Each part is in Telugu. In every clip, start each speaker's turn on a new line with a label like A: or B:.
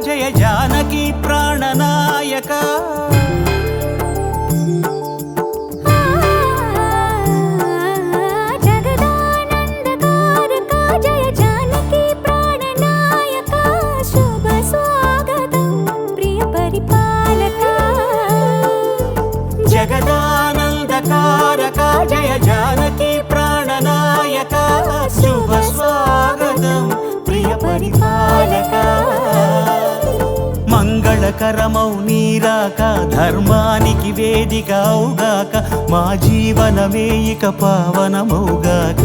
A: జయ జానకి ప్రాణనాయక
B: జగదానందకారక జయ జానకి ప్రాణనాయక శుభ స్వాగతం ప్రియ పరిపాలక
A: జగదానందకారక జయ జానకి ప్రాణనాయక శుభ స్వాగతం ప్రియ పరిపాలక మంగళకరమౌ నీరాక ధర్మానికి వేదిక అవుగాక మా జీవనమే ఇక పావనమౌగాక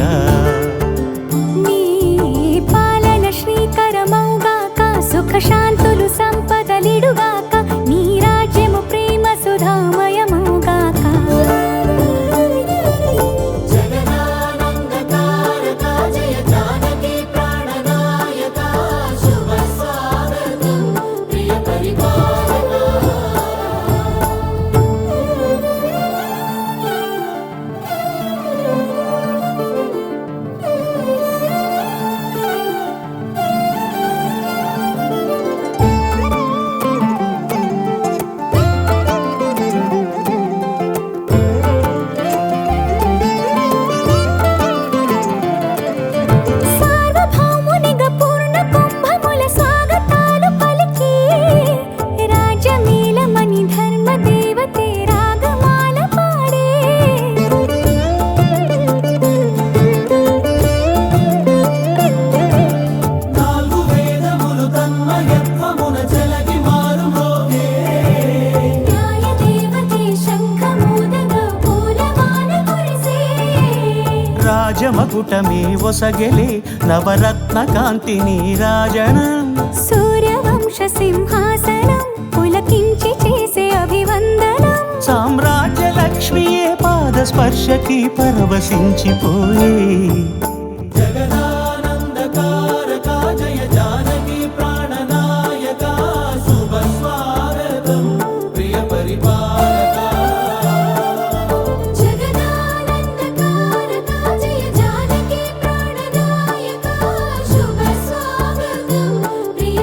B: నీ పాలన శ్రీకరమౌగాక సుఖ శాంతులు సంపదలిడుగాక నీ రాజ్యము ప్రేమ సుధామయమౌగాక
A: జగదానందకారక జయ జానకి ప్రాణనాయక శుభ స్వాగతం ప్రియ పరిపాలక
B: సార్వభౌమునిగా పూర్ణ కుంభముల స్వాగతాలు పలికి రాజమేళమణి ధర్మ దేవతే రాగమాల పాడే
A: నాలుగు వేదములు తన్మయత్వమున జలగి మారుమోగే
B: న్యాయ దేవతే శంఖమూదగా పూలమాల కురిసే
A: రాజమకుటమే ఒసగెలే నవరత్న కాంతి నీరాజనం
B: సూర్యవంశ సింహాసనం పులకించి చేసే అభివందనం
A: సామ్రాజ్య లక్ష్మియే పాద స్పర్శకి పరవశించిపోయే జగదానందకారక జయ జానకి ప్రాణనాయక శుభ స్వాగతం ప్రియ పరిపాలక
B: జగదానందకారక జయ జానకి ప్రాణనాయక శుభ స్వాగతం ప్రియ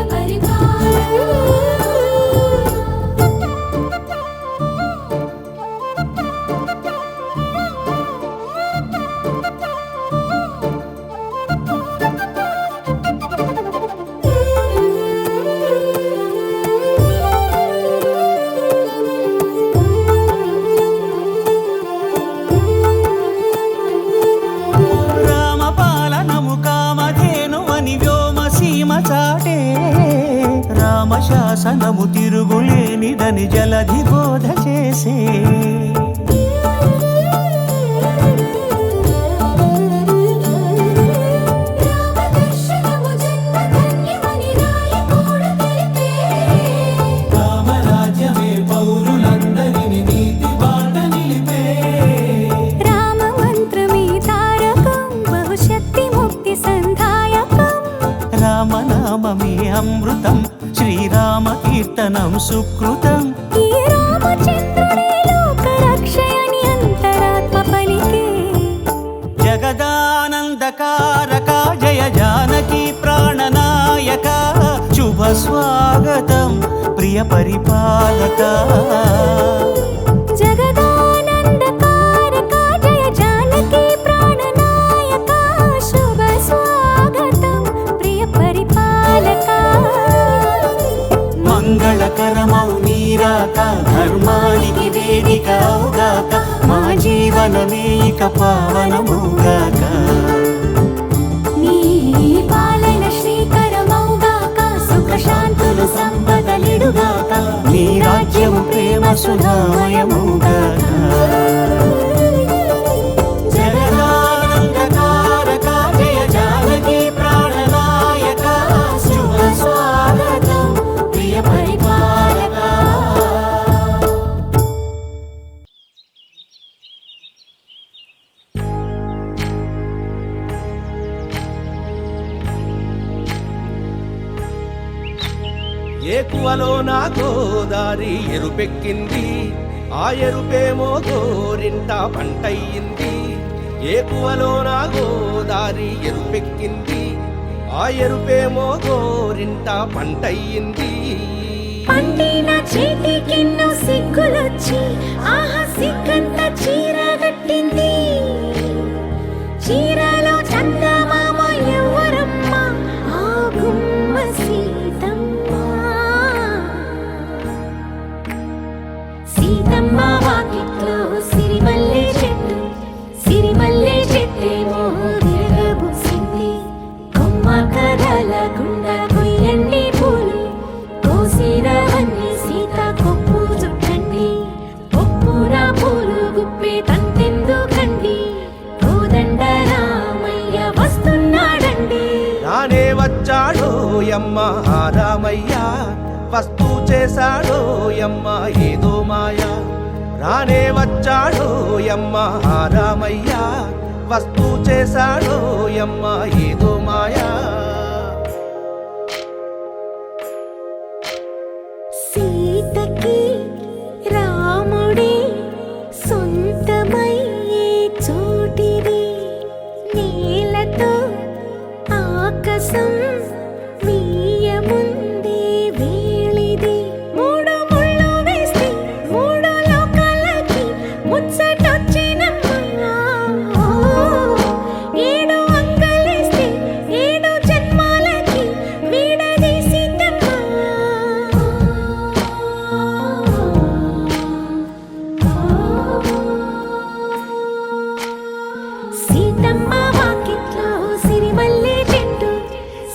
A: రామపాలనము కామధేను అని వ్యోమసీమ చాటే రామశాసనము తిరుగులేనిదని జలధి బోధ చేసే
B: రామదర్శనము జన్మధన్యమని రాయకూడు తెలిపే
A: రామరాజ్యమే పౌరులందరిని నీతి బాట నిలిపే
B: రామ మంత్రమే తారకం బహుశక్తి ముక్తి సంధాయకం
A: రామనామమే అమృతం శ్రీరామ కీర్తనం సుకృతం
B: ఈ రామచంద్రుడే లోక రక్షయని అంతరాత్మ పలికే
A: జగదానందకారక జయ జానకి ప్రాణనాయక శుభ స్వాగతం ప్రియ పరిపాలక
B: జగదానందకారక జయ జానకి ప్రాణనాయక శుభ స్వాగతం ప్రియ పరిపాలక
A: మంగళకరమౌ నీరాక ధర్మానికి వేదిక అవుగాక మా జీవనమే ఇక పావనమౌగాక
B: నీ పాలన శ్రీకరమౌగాక సుఖ శాంతులు సంపదలిడుగాక
A: నీ రాజ్యము ప్రేమ సుధామయమౌగాక జగదానందకారక
C: ఏకువలో నా గోదారి ఎరుపెక్కింది, ఆ ఎరుపేమో గోరింట పంటయ్యింది. ఏకువలో నా గోదారి ఎరుపెక్కింది, ఆ ఎరుపేమో గోరింట పంటయ్యింది.
B: పండిన చేతికెన్నో సిగ్గులొచ్చి ఆహా సిగ్గంత చీర కట్టింది. చీరలో చందమామ ఎవరమ్మ, ఆ గుమ్మ సీతమ్మ. సీతమ్మ వాకిట్లో సిరిమల్లె చెట్టు, సిరిమల్లె చెట్టేమో విరగబూసింది. కొమ్మ కదలకుండా కొయ్యండి పూలు, కోసిరవన్నీ సీత కొప్పు చుట్టండి. కొప్పున పూలు గుప్పే తంతెందుకండి, కోదండ రామయ్య వస్తున్నాడండి.
C: రానే వచ్చాడో యమ్మ ఆ రామయ్య, వస్తూ చేశాడో యమ్మ ఏదో మాయ. రానే వచ్చాడో యమ్మ ఆ రామయ్య, వస్తూ చేశాడో యమ్మ ఏదో మాయా.
B: సీతకి రాముడే సొంతమయ్యే చోటిది, నేలతో ఆకాశం వీయముందే వేళిది. మూడు ముళ్ళు వేస్తే మూడు లోకాలకి ముచ్చటొచ్చినమ్మా. ఏడు అంగలేస్తే ఏడు జన్మాలకి వీడదీసిందమ్మా. సీతమ్మ వాకిట్లో సిరిమల్లె చెట్టు,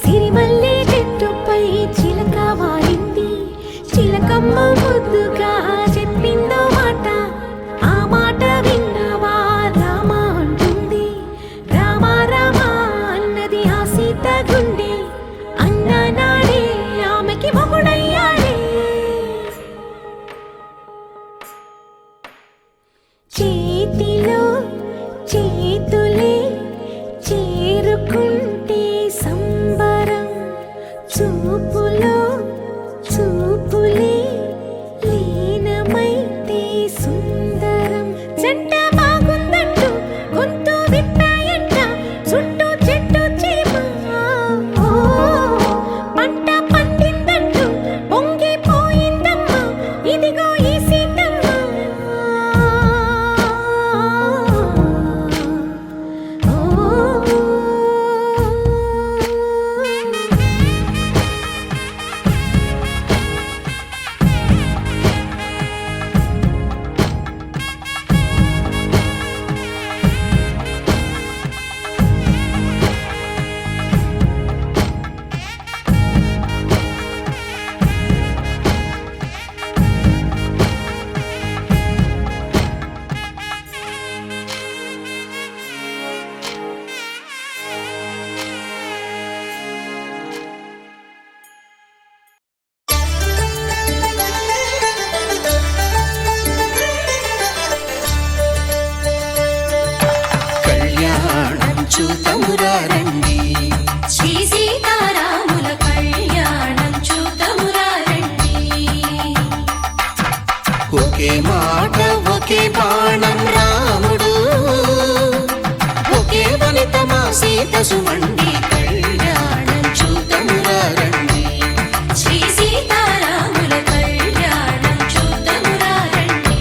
B: సిరిమల్లె చెట్టుపై చిలక వాలింది. చిలకమ్మ ముద్దుగా చెప్పిందో మాట, ఆ మాట విన్నవా రామ అంటుంది. రామ రామ అన్నది ఆ సీత గుండె, అన్న నాడే ఆమెకి మొగుడయ్యాడే. చేతిలో చేతులే చేరుకుంటే సంబరం, చూపులో చూపులే లీనమైతే సుందరం. జంట బాగుందంటూ గొంతు విప్పాయంట చుట్టూ చెట్టు చీమ. పంట పండిందంటూ పొంగిపోయిందమ్మా, ఇదిగో ఈ సీతమ్మ.
A: కళ్యాణం చూతమురా రండి,
B: శ్రీ సీతారాముల కళ్యాణం చూతమురా రండి.
A: ఒకే మాట ఒకే బాణం రాముడు, ఒకే వనిత మా సీత సుమండి. కళ్యాణం చూతమురా రండి,
B: శ్రీ సీతారాముల కళ్యాణం చూతమురా రండి.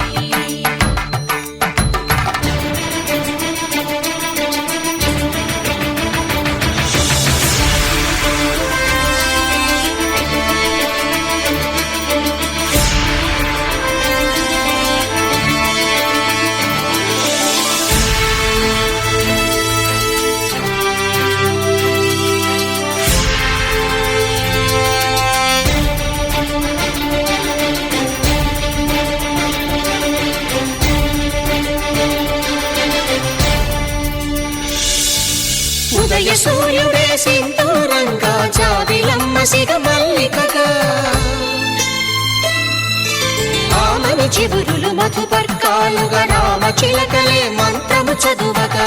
A: ఉదయ సూర్యుడే సింధూరంగా, జాబిలమ్మ సిగ మల్లికగా, ఆమని చివురులు మధుపర్కాలుగా, రామ చిలకలే మంత్రము చదువగా.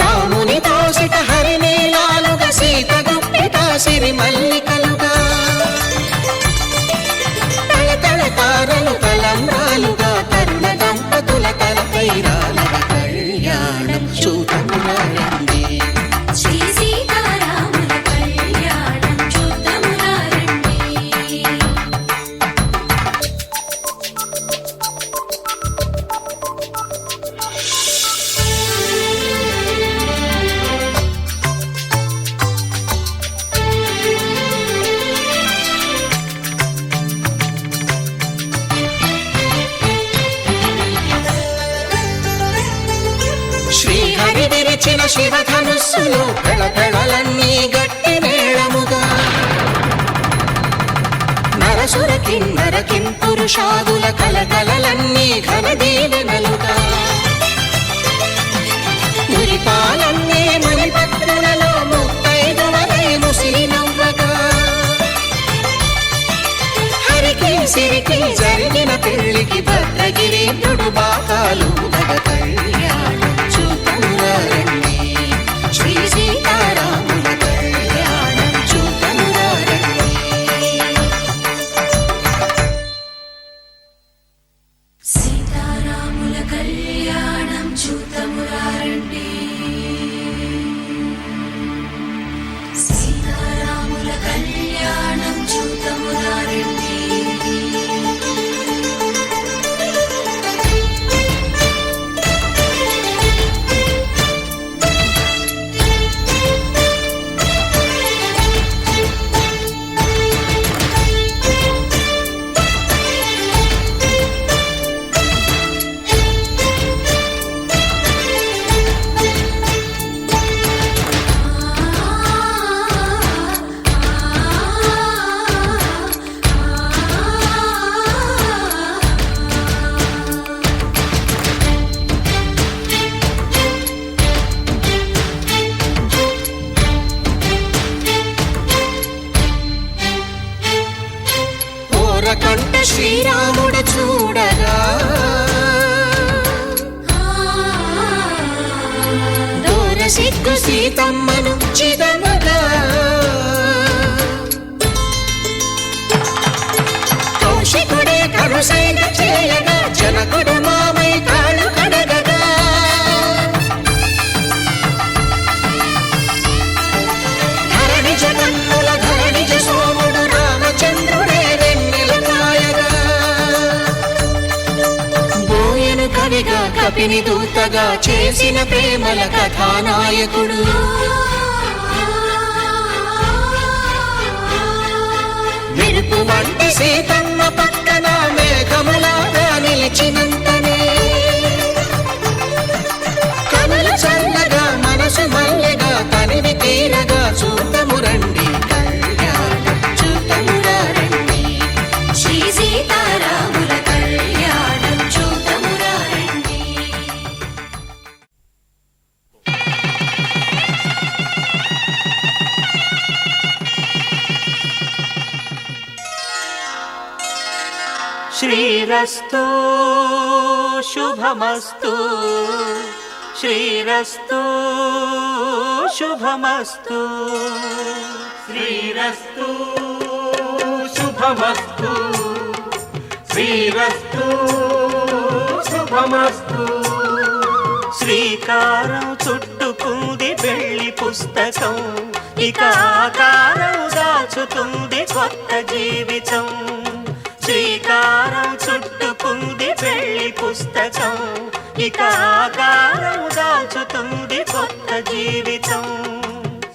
A: రాముని దోసిట హరినీలాలుగా, సీత గుప్పిట సిరి మల్లికలుగా. శ్రీహరి విరిచిన శివధనుస్సులో పెళపెళలన్నీ గట్టి మేళముగా నరసుర కిన్నర కింపురుషాదుల కలకలలన్నీ ఘన దీవెనలుగా మురిపాలన్నీ మణిపత్రులలో ముత్తైదువలై ముసిరి నవ్వగా హరికి సిరికి జరిగిన పెళ్లికి భద్రగిరీంద్రుడు బాకాలు కళ్యాణం చూతమురారండి శ్రీ సీతారాముల కళ్యాణం చూతమురారండి
B: సీతారాముల కళ్యాణం చూతమురారండి సీతారాముల కళ్యాణం చూతమురారండి
A: కంట శ్రీరాముడు చూడగా దూర సిగ్గు సీతమ్మను చిదమగా కౌశికుడే కరుసైన చేయగా జనకుడు మామై కాళ్ళు కడగగా ధరణి జగన్నుల ధరణిజ సోముడు రామచంద్రుడే కవిగా కపిని దూతగా చేసిన ప్రేమల కథానాయకుడు మెరుపు వంటి సీతమ్మ పక్కన మేఘములాగా నిలిచినంతనే కనులు చల్లగా మనసు మల్లెగా తనివి తీరగా చూతమురండి కళ్యాణం చూతమురారండి
B: శ్రీ సీతారాముల కళ్యాణం చూతమురారండి
D: శ్రీరస్తు శుభమస్తు శ్రీరస్తు శుభమస్తు శ్రీరస్తు శుభమస్తు శ్రీరస్తు శుభమస్తు శ్రీకారం చుట్టుకుంది పెళ్లి పుస్తకం ఇక ఆకారం దాచుతుంది కొత్త జీవితం శ్రీకారం చుట్టుకుంది పెళ్లి పుస్తకం ఇక ఆకారం దాచుతుంది కొత్త జీవితం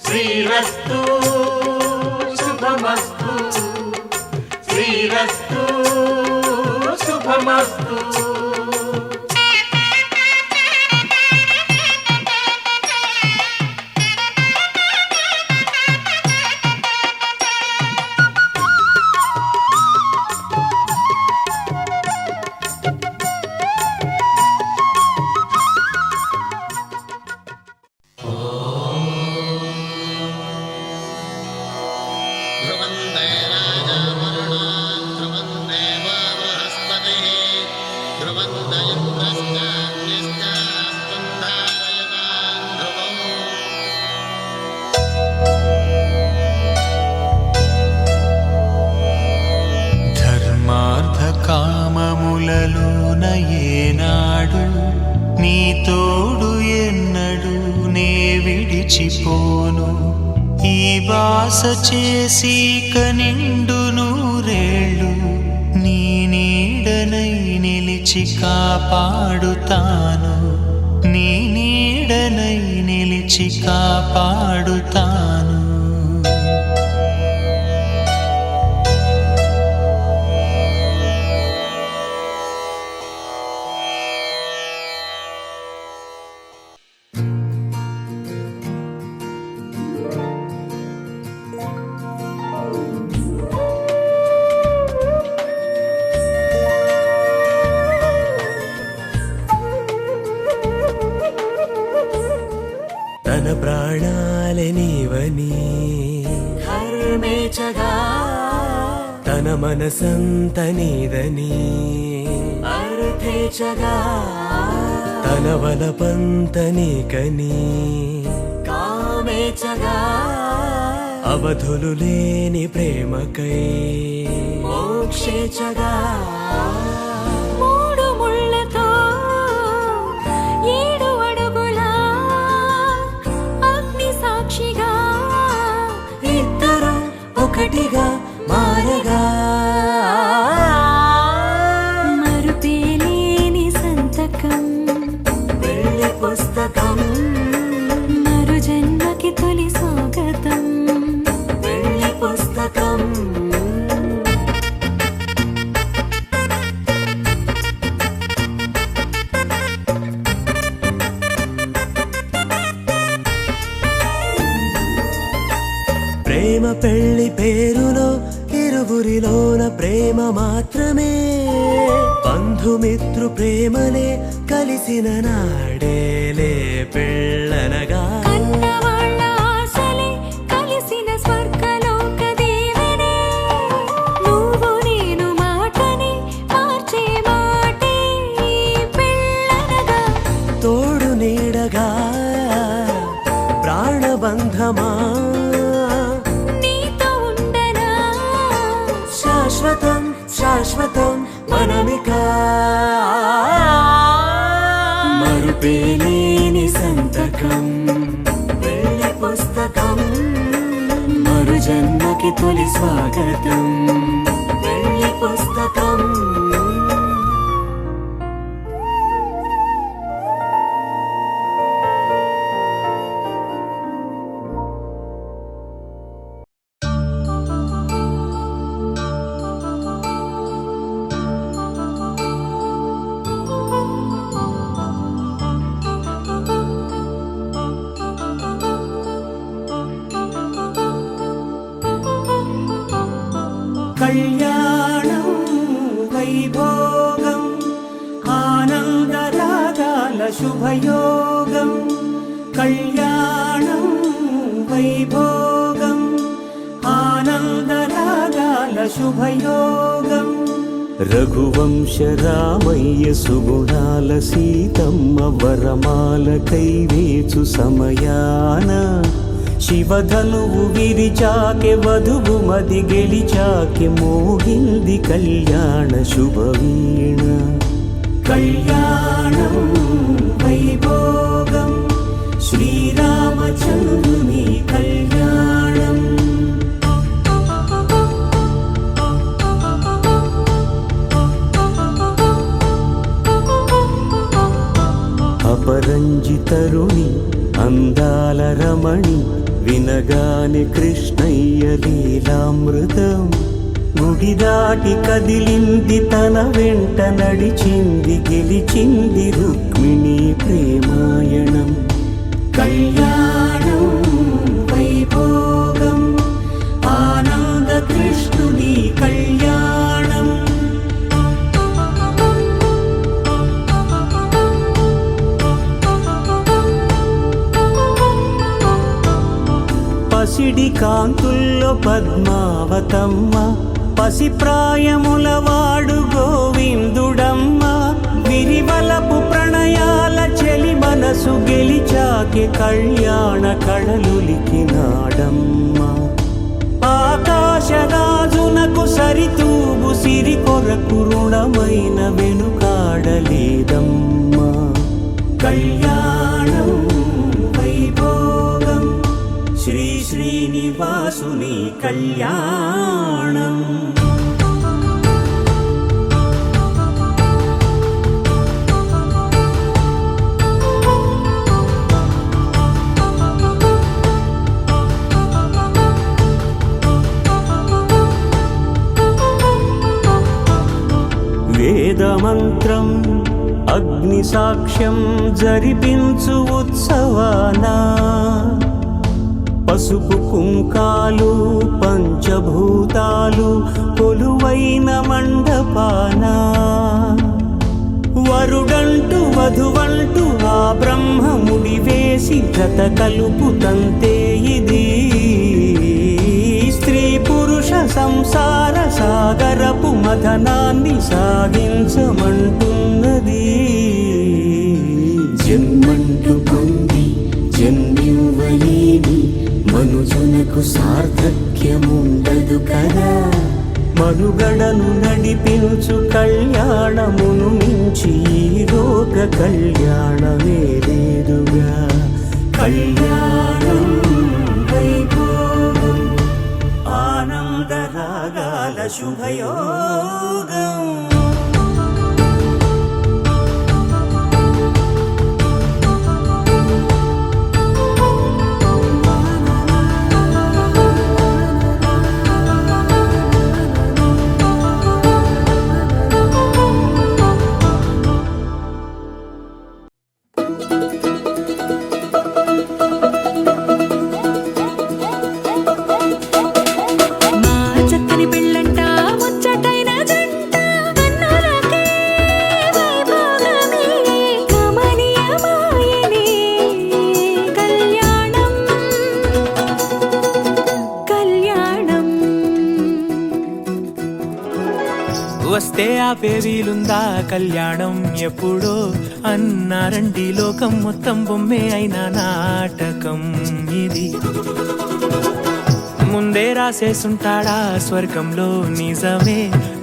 D: శ్రీరస్తు శుభమస్తు శ్రీరస్తు శుభమస్తు
E: కామములలోన ఏనాడు నీ తోడు ఎన్నడు నే విడిచిపోను ఈ వాస చేసి కనిండు నూరేళ్ళు నీ నీడనై నిలిచి కాపాడుతాను నీ నీడనై నిలిచి కాపాడుతాను
C: తన ప్రాణాలే నీవని
D: ధర్మేచగా
C: తన మనసంత నీదని
D: అర్థేచగా
C: తన వలపంత నీకని
D: కామేచగా
C: అవధులు లేని ప్రేమకై
D: మోక్షేచగా
B: మూడు ముళ్ళతో 7 అడుగుల అగ్ని సాక్షిగా
D: ఇద్దరు ఒకటిగా మారగా
B: మరుపేలేని సంతకం
D: వెళ్ళి పుస్తకం
B: మరు జన్మకి తొలి స్వాగతం
D: వెళ్ళి పుస్తకం
C: ప్రేమ పెళ్లి పేరులో ఇరువురిలోన ప్రేమ మాత్రమే బంధుమిత్రు ప్రేమలే కలిసిన నాడేలే పెళ్ళనగా
B: కన్నవాళ్ళ ఆశలే కలిసిన స్వర్గలోక దీవెనే నువ్వు నేను మాటని మార్చే మాటే పెళ్ళనగా
C: తోడు నీడగా ప్రాణబంధమా
B: నీతో ఉండనా
C: శాశ్వతం శాశ్వతం మనమిక మరుపేలేని సంతకం
D: వెళ్ళి పుస్తకం
C: మరు జన్మకి తొలి స్వాగతం
D: వెళ్ళి పుస్తకం
C: కళ్యాణం వైభోగం ఆనందరాగాల శుభయోగం కళ్యాణం వైభోగం ఆనందరాగాల శుభయోగం రఘువంశ రామయ్య సుగుణాల సీతమ్మ వరమాల కైవేచు సమయాన శివధనువు విరిచాకె వధువు మది గెలిచాకె మోగింది కళ్యాణ శుభవీణ కళ్యాణం వైభోగం శ్రీరామచంద్రుని కళ్యాణం అపరంజి తరుణి అందాల రమణి వినగాని కృష్ణయ్య లీలామృతం గుడి దాటి కదిలింది తన వెంట నడిచింది గెలిచింది రుక్మిణి ప్రేమాయణం కళ్యాణం వైభోగం ఆనంద కృష్ణుని కళ్యాణం పసిడి కాంతుల్లో పద్మావతమ్మ పసిప్రాయముల వాడు గోవిందుడమ్మ విరివలపు ప్రణయాల చెలి మనసు గెలిచాకే కళ్యాణ కళలులికినాడమ్మ ఆకాశరాజునకు సరితూగు సిరి కొరకు రుణమైన వెనుకాడలేదమ్మా కళ్యాణం వైభోగం శ్రీ శ్రీనివాసుని కళ్యాణం వేదమంత్రం అగ్ని సాక్ష్యం జరిపించు ఉత్సవానా పసుపు కుంకాలు పంచభూతాలు కొలువైన మండపాన వరుడంటూ వధువంటూ ఆ బ్రహ్మముడి వేసి చేసి జత కలుపుతంతే ఇది స్త్రీ పురుష సంసార సాగరపు మథనాన్ని సాగించమంటున్నది.
D: జన్మంటూ పొంది జన్మివ్వలేని మనుజునకు సార్థక్యముండదు కదా.
C: మనుగడను నడిపించు కళ్యాణమును మించి ఈ లోక కళ్యాణమే లేదుగా. కళ్యాణం వైభోగం ఆనందరాగాల శుభయోగం.
B: మా చక్కని పెళ్ళంట ముచ్చటైన జంట కన్నులకే వైభోగమే కమనీయమాయనే కళ్యాణం కళ్యాణం.
E: వస్తే ఆపే వీలుందా కళ్యాణం ఎప్పుడో అన్నారండి లోకం మొత్తం బొమ్మే అయిన నాటకం ఇది. ముందే రాసేసుంటాడా స్వర్గంలో నిజమే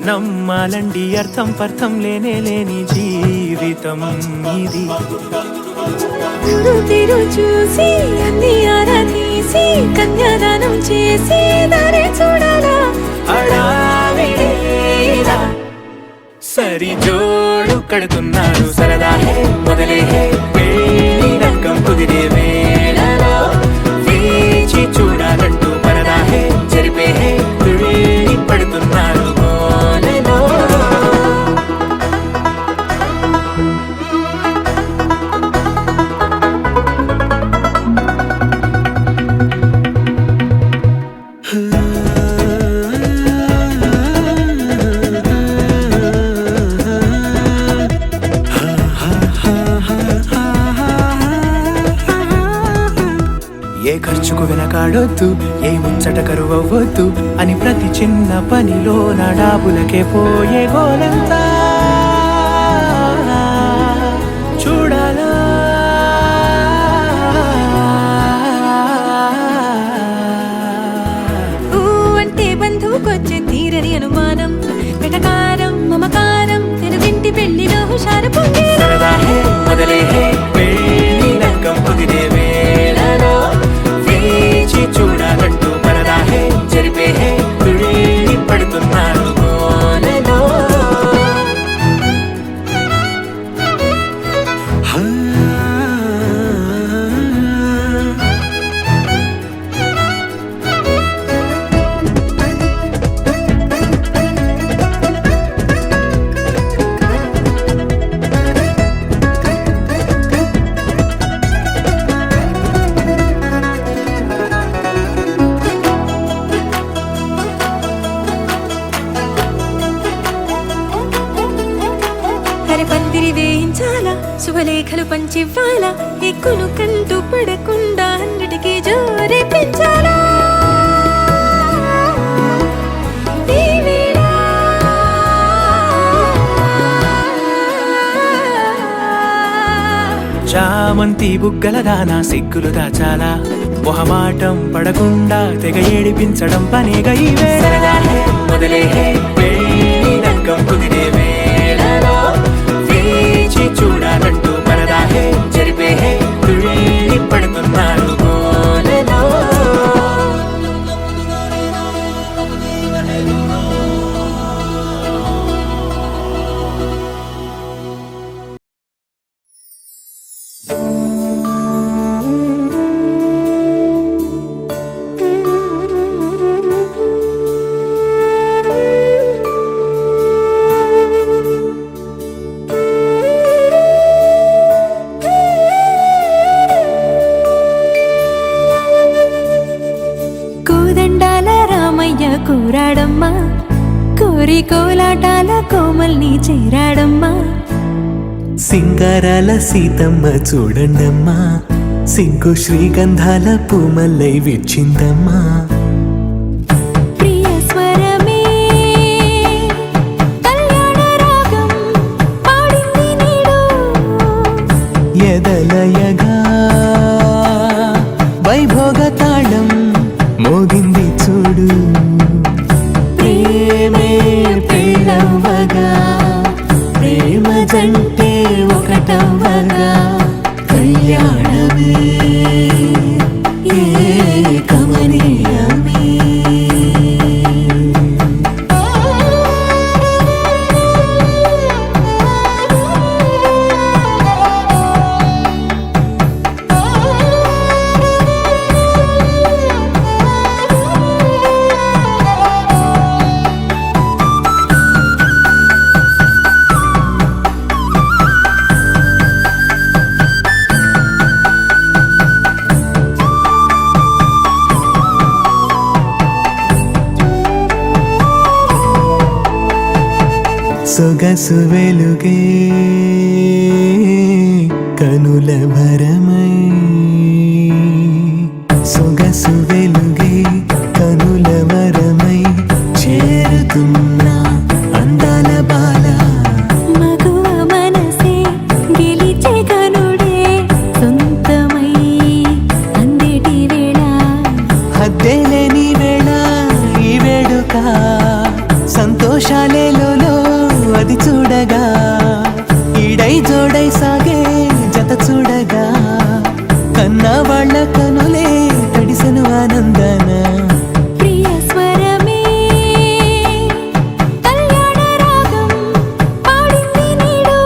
E: నమ్మాలండి అర్థం పర్థం లేనే లేని జీవితం ఇది.
B: గురు తిరు చూసి అన్ని ఆరా తీసి కన్యాదానం చేసి దారి చూడాలా
E: హడావిడిలా సరి జోడు కడుతున్నారు సరదా హే మొదలే హే పెళ్లి రంగం కుదిరే వేళలో వేచి చూడాలంటూ పరదా హే జరిపే హే తుళ్ళి పడుతున్నారు గోలలో. ఏ ఖర్చుకు వెనకాడొద్దు ఏ ముచ్చట కరువవ్వొద్దు అని ప్రతి చిన్న పనిలో నా డాబులకే పోయే గోలంతా చూడాలా.
B: ఊ అంటే బంధువుకొచ్చే తీరని అనుమానం వెటకారం మమకారం తెలుగింటి పెళ్లిలో హుషారు పొంగే
E: సరదా హే మొదలే హే పెళ్లి రంగం కుదిరే వేళలో వేచి చూడాలంటూ పరదా హే జరిపే హే తుళ్ళి పడుతున్నారు గోలలో.
B: పందిరి వేయించాలా శుభలేఖలు పంచివ్వాలా ఎక్కును కంటూ పడకుండా అన్నిటికీ జోరే పెంచాలా. ఈ వేళ
E: చామంతి బుగ్గలదానా సిగ్గులు దాచాలా మొహమాటం పడకుండా తెగ ఏడిపించడం పనిగా ఈ వేళ మొదలే హే పెళ్లి రంగం కుదిరే వేళలో వేచి చూడాలంటూ పరదా హే జరిపే హే తుళ్ళి పడుతున్నారు గోలలో.
B: కూరాడమ్మా కోరి కోలాటాల కోమల్ని చేరాడమ్మా.
C: సింగారాల సీతమ్మ చూడండమ్మా సిగ్గు శ్రీగంధాల పూమల్లై విచ్చిందమ్మా
B: ప్రియ స్వరమే కళ్యాణ రాగం పాడింది నీడు
C: ఎదలయగా వైభోగ తాళం మోగింది చూడు ప్రేమే పెళ్ళవ్వగా ప్రేమ జంటే ఒకటవ్వగా కళ్యాణమే కమనీయమే సొగసు వెలుగే కనుల భరమై సొగసు వెలుగే కనుల వరమై చేరుతున్న అందాల బాల
B: మగువ మనసే గెలిచే కనుడే సొంతమై అందేటి వేళ
C: హద్దేలేని వేళ ఈ వేడుక సంతోషాలేలో అది చూడగా ఈడై జోడై సాగే జత చూడగా కన్నా వాళ్ళ కనులే తడిసెను ఆనందన
B: ప్రియ స్వరమే కళ్యాణ రాగం పాడింది నీడు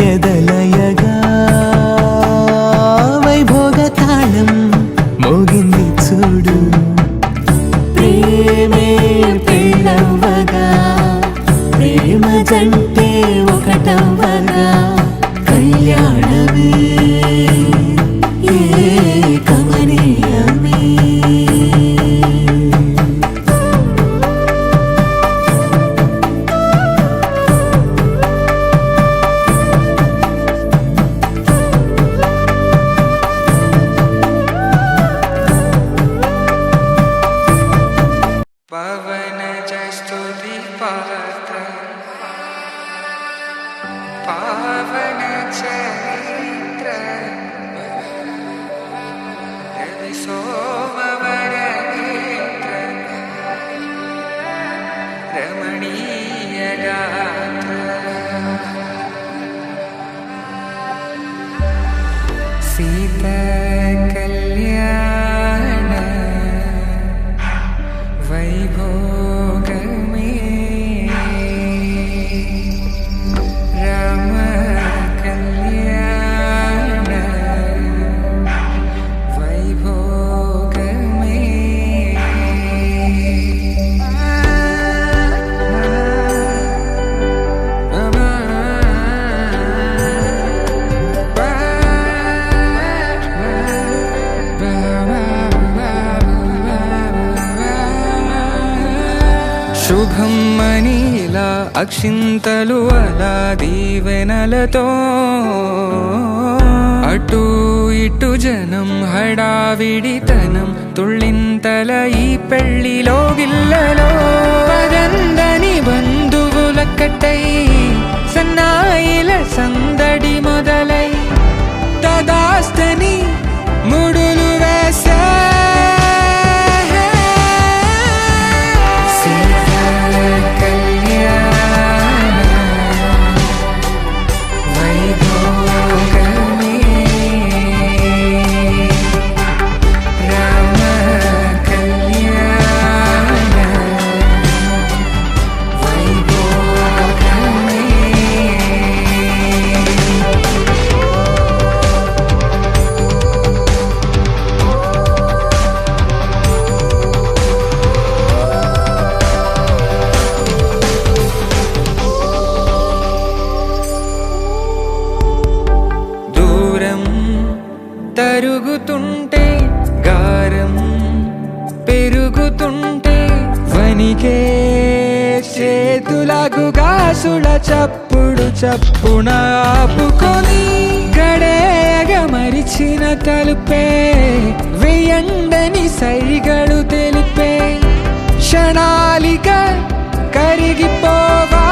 C: ఎదలయగా వైభోగ తాళం మోగింది చూడు ప్రేమే పెళ్ళవ్వగా ప్రేమ జంటే ఒకటవ్వగా కళ్యాణమే కమనీయమే
F: పవన జస్తుతి పాత్ర పావన చరిత్ర రవి సోమవర నేత్ర రమణీయ గాత్ర సీత కళ్యాణ వైభోగమే రామ కళ్యాణ వైభోగమే శుభం మనీలా అక్షింతలు అలా దీవెనలతో అటు ఇటు జనం హడావిడితనం తుళ్ళింతల ఈ పెళ్లిలో గిల్లలో పదందని బంధువులక్కటై సన్నాయిల సందడి మొదలై తదాస్తని ముడులు వేసా తరుగుతుంటే గారం పెరుగుతుంటే వనికే చేతులకు గాసుల చప్పుడు చప్పున ఆపుకొని గడేగ మరిచి తెరిచిన తలుపే వెయ్యండని సైగలు తెలిపే క్షణాలిక కరిగిపోవా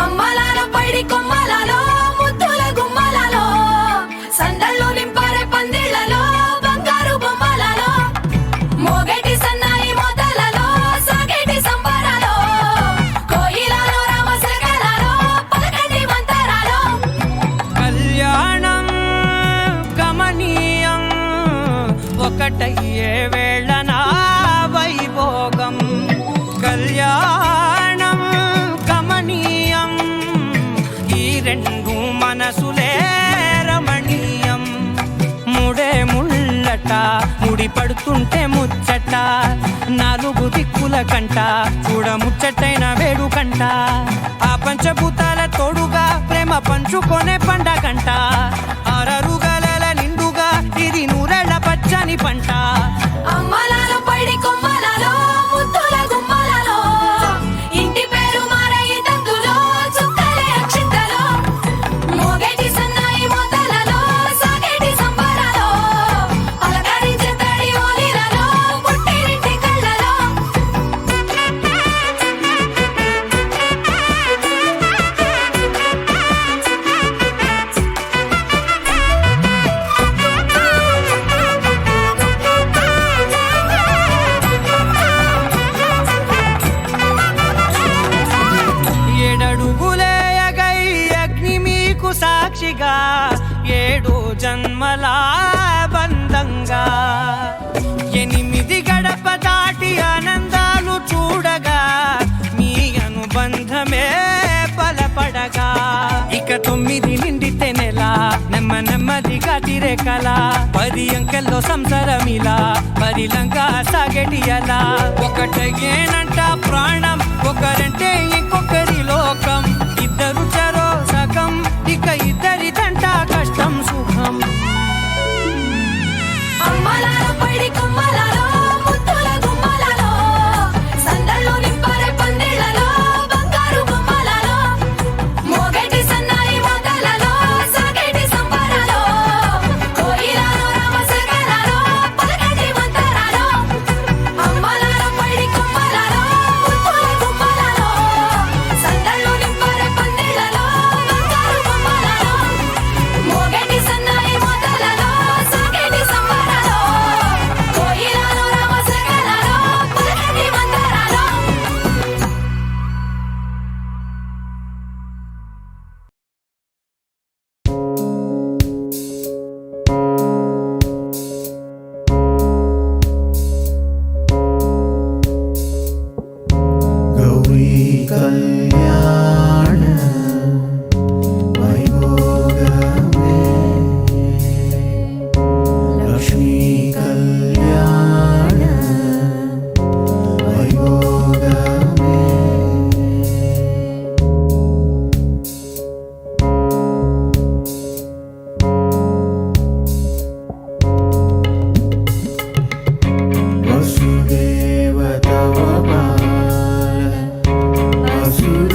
B: అమ్మలాలో పైడి కొమ్మలలో ముద్దుల గుమ్మలలో సందళ్ళు నింపారే పందిళ్లలో బంగారు బొమ్మలలో మోగేటి సన్నాయి మోతలలో సాగేటి సంబరాలో కోయిలలో రామశకలలో పలకండి మంతరాలో
G: కళ్యాణం గమనీయం ఒకటయ్యే వేళన వైభోగం కళ్యాణం గమనీయం ఈ రెండు మనసులే రమణీయం ముడే ముళ్ళట ముడి పడుతుంటే ముచ్చట నాలుగు దిక్కుల కంట చూడ ముచ్చటైన వేడుకంట ఆ పంచభూతాల తోడుగా ప్రేమ పంచుకొనే పండగంట అరరుగల నిండుగా ఇది నూరెళ్ళ పచ్చని పంట
B: అమ్మలాలో పైడి కొమ్మలలో ముద్దుల గుమ్మలలో ఇంటి పేరు మారయి తందులో చుక్కలే అక్షింతలో మోగేటి సన్నాయి మోతలలో సాగేటి సంబరాలో పలకరించే తడి ఓలిలలో పుట్టినింటి కళ్ళలో
G: ఏడడుగులేయగై అగ్ని మీకు సాక్షిగా ఏడు జన్మల బంధంగా ఎనిమిది గడప దాటి ఆనందాలు చూడగా మీ అనుబంధమే బలపడగా ఇక 9 నిండితే నెల నెమ్మదిగా తిరే కల 10 అంకెల్లో సంసారమిలా పరిలంగా సాగేటి అలా ఒకటేనంట ప్రాణం ఒకరంటే ఇంకొకరి లోకం ఇద్దరు చరో సగం ఇక ఇద్దరిదంట కష్టం సుఖం
B: అమ్మలాలో పైడి కొమ్మలలో ముద్దుల గుమ్మలలో సందళ్ళు నింపారే పందిళ్లలో బంగారు బొమ్మలలో మోగేటి సన్నాయి మోతలలో సాగేటి సంబరాలో కోయిలలో రామశకలలో పలకండి మంతరాలో అమ్మలాలో పైడి కొమ్మలలో ముద్దుల గుమ్మలలో సందళ్ళు నింపారే పందిళ్లలో బంగారు బొమ్మలలో మోగేటి సన్నాయి మోతలలో సాగేటి సంబరాలో కోయిలలో రామశకలలో పలకండి మంతరాలో
C: గౌరీ కళ్యాణ వైభోగమే లక్ష్మీ కళ్యాణ వైభోగమే వసుదేవ తవ బాల అసుర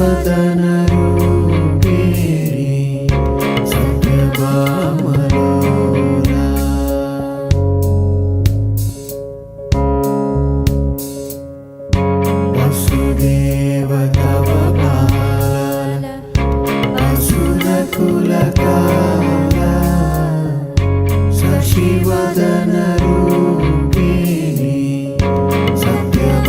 C: శశివదన రూపిణి సత్యభామలోలా వసుదేవ తవ బాల వసుద కులకాల శశివదన రూపిణి సత్యభామలోలా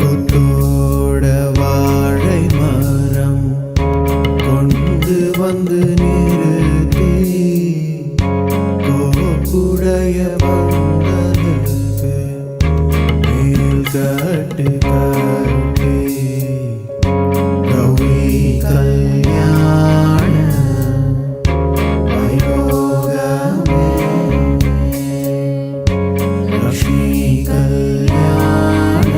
C: கொத்தோட வாழை மரம் கொண்டு வந்து நிறுத்தி கோப்புடைய பந்தலுக்கு மேல் கட்டு கட்டி கௌரி கல்யாண வைபோகமே லக்ஷ்மி கல்யாண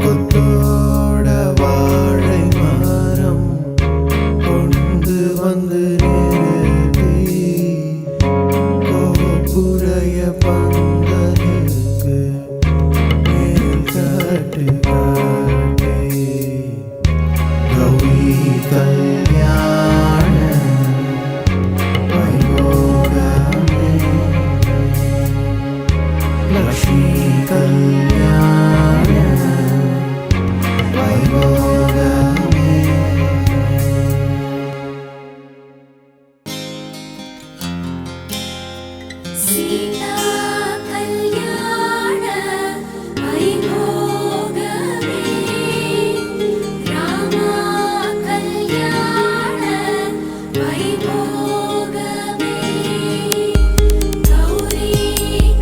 C: கொத்தோட வாழை மரம் கொண்டு வந்து நிறுத்தி கோபுடைய பந்தலுக்கு மேல் கட்டு கட்டி கௌரி கல்யாண வைபோகமே லக்ஷ்மி கல்யாண வைபோகமே
B: సీతా కళ్యాణ వైభోగమే రామ కళ్యాణ వైభోగమే గౌరీ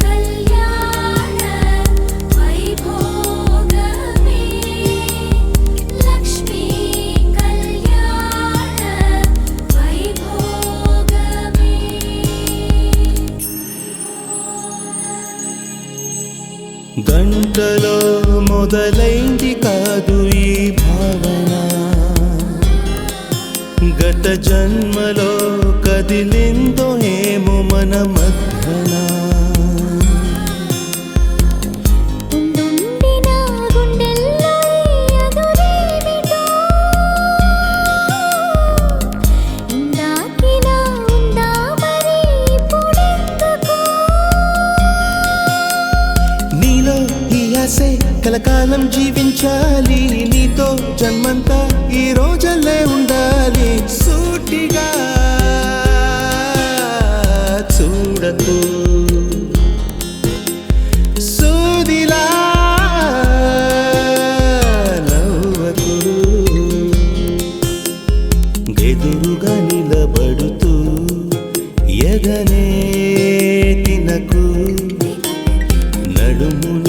B: కళ్యాణ వైభోగమే లక్ష్మీ కళ్యాణ వైభోగమే
D: గంటలో మొదలైంది కాదు ఈ భావన గత జన్మలో కదిలిందో ఏమో మన మధ్యన
B: ఉండుండిన గుండెల్లో ఎదురేమిటో ఇందాకిలా ఉందా మరి ఇప్పుడెందుకో
D: నీలో ఈ ఆశే కలకాలం జీవించాలి నీతో జన్మంతా ఈ రోజల్లే ఉండాలి సూటిగా చూడకు సూదిలా నవ్వకు ఎదురుగా నిలబడుతూ ఎదనే తినకు నడుమున